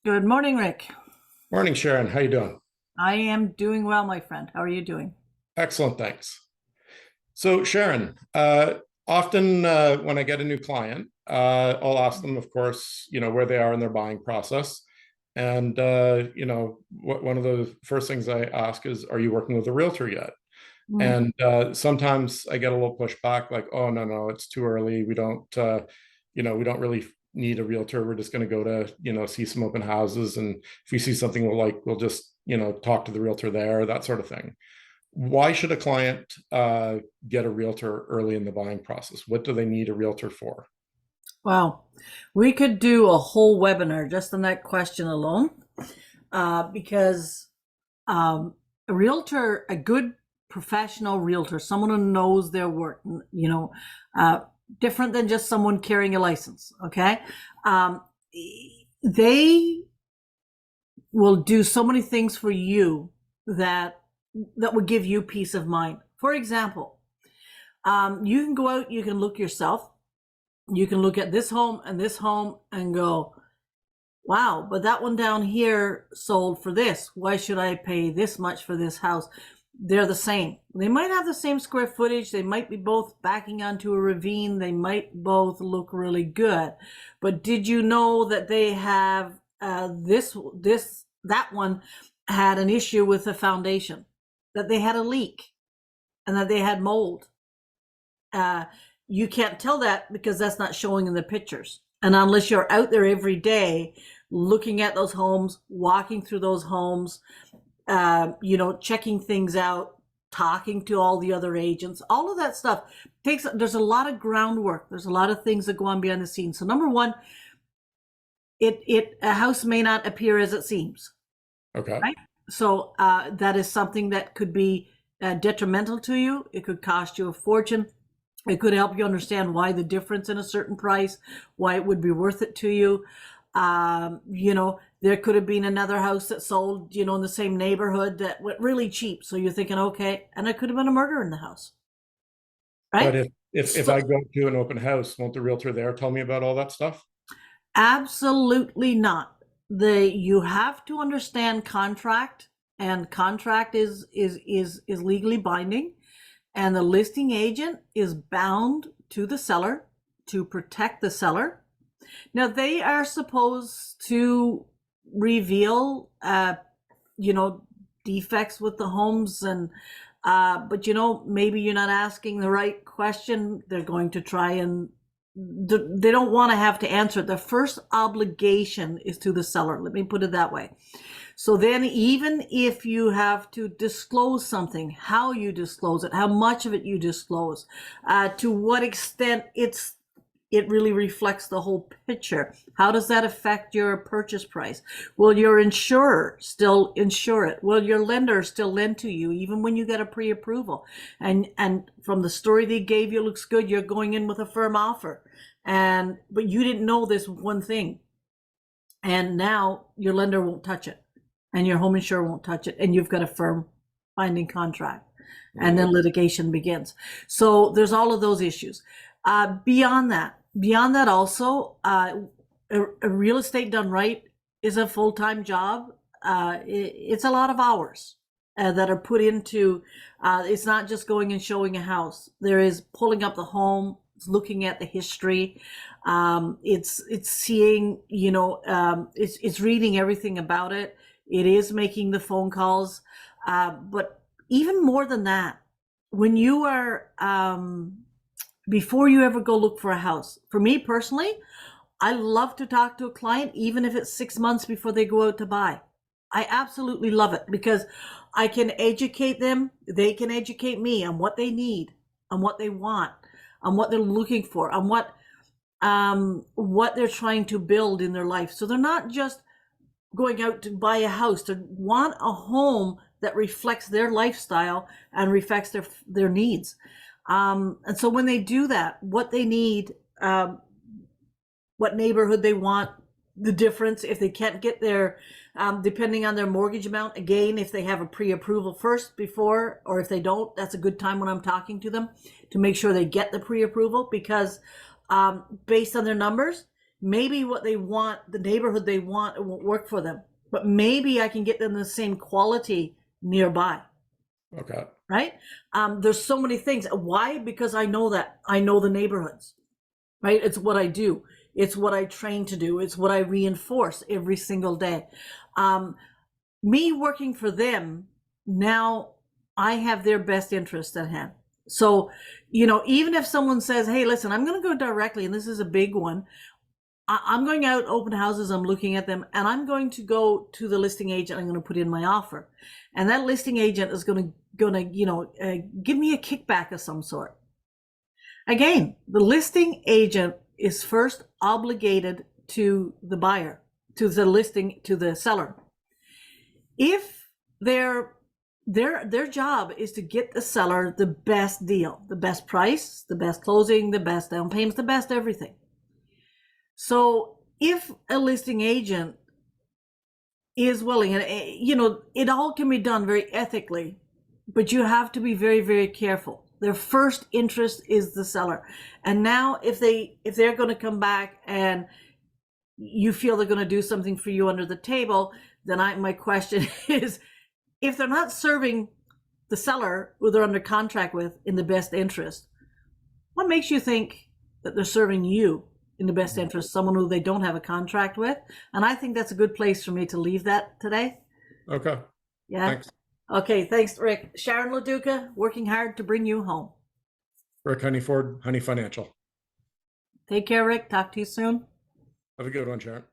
Good morning, Rick. Morning, Sharon. How you doing? I am doing well, my friend. How are you doing? Excellent, thanks. So, Sharon, often when I get a new client, I'll ask them, of course, where they are in their buying process. And, one of the first things I ask is, are you working with a realtor yet? Mm. And sometimes I get a little pushback like, oh, no, no, it's too early. We don't really need a realtor. We're just going to go to, see some open houses. And if we see something we like, we'll just, talk to the realtor there, that sort of thing. Why should a client get a realtor early in the buying process? What do they need a realtor for? Wow. We could do a whole webinar just on that question alone, because a realtor, a good professional realtor, someone who knows their work, uh, different than just someone carrying a license, okay? Um, they will do so many things for you that would give you peace of mind. For example, you can go out, you can look yourself, you can look at this home and go, wow, but that one down here sold for this. Why should I pay this much for this house? They're the same. They might have the same square footage. They might be both backing onto a ravine. They might both look really good. But did you know that they have that one had an issue with the foundation, that they had a leak and that they had mold? Uh, you can't tell that because that's not showing in the pictures. And unless you're out there every day looking at those homes, walking through those homes, checking things out, talking to all the other agents, all of that stuff there's a lot of groundwork. There's a lot of things that go on behind the scenes. So number one, a house may not appear as it seems, Okay. right? So that is something that could be detrimental to you. It could cost you a fortune. It could help you understand why the difference in a certain price, why it would be worth it to you. There could have been another house that sold, in the same neighborhood that went really cheap. So you're thinking, okay, and it could have been a murder in the house, But right? if So I go to an open house, won't the realtor there tell me about all that stuff? absolutely not. You have to understand contract, and contract is legally binding, and the listing agent is bound to the seller to protect the seller. Now they are supposed to reveal, you know, defects with the homes, and but maybe you're not asking the right question. They're going to try and they don't want to have to answer it. The first obligation is to the seller. Let me put it that way. So then, even if you have to disclose something, how you disclose it, how much of it you disclose, to what extent it really reflects the whole picture. How does that affect your purchase price? Will your insurer still insure it? Will your lender still lend to you even when you get a pre-approval? And from the story they gave you, it looks good. You're going in with a firm offer, but you didn't know this one thing, and now your lender won't touch it, and your home insurer won't touch it, and you've got a firm binding contract, and then litigation begins. So there's all of those issues. Beyond that also, a real estate done right is a full-time job. It's a lot of hours that are put into, it's not just going and showing a house. There is pulling up the home, it's looking at the history, it's seeing, it's reading everything about it. It is making the phone calls, but even more than that, when you are before you ever go look for a house. For me personally, I love to talk to a client, even if it's 6 months before they go out to buy. I absolutely love it because I can educate them. They can educate me on what they need, on what they want, on what they're looking for, on what they're trying to build in their life. So they're not just going out to buy a house, to want a home that reflects their lifestyle and reflects their needs. And so when they do that, what they need, what neighborhood they want, the difference, if they can't get their, depending on their mortgage amount, again, if they have a pre-approval first before, or if they don't, that's a good time when I'm talking to them to make sure they get the pre-approval, because based on their numbers, maybe what they want, the neighborhood they want, it won't work for them, but maybe I can get them the same quality nearby. Okay. Right? There's so many things. Why? Because I know that. I know the neighborhoods, right? It's what I do. It's what I train to do. It's what I reinforce every single day. Me working for them, now I have their best interest at hand. So, even if someone says, hey, listen, I'm going to go directly, and this is a big one, I'm going out open houses, I'm looking at them, and I'm going to go to the listing agent, I'm going to put in my offer. And that listing agent is going to give me a kickback of some sort. Again, the listing agent is first obligated to the buyer, to the seller. If their job is to get the seller the best deal, the best price, the best closing, the best down payments, the best everything. So if a listing agent is willing, and it all can be done very ethically, but you have to be very, very careful. Their first interest is the seller. And now if they're going to come back and you feel they're going to do something for you under the table, then my question is, if they're not serving the seller who they're under contract with in the best interest, what makes you think that they're serving you in the best interest, someone who they don't have a contract with? And I think that's a good place for me to leave that today. Okay. Yeah. Thanks. Okay. Thanks, Rick. Sharon Loduca, working hard to bring you home. Rick Honeyford, Honey Financial. Take care, Rick. Talk to you soon. Have a good one, Sharon.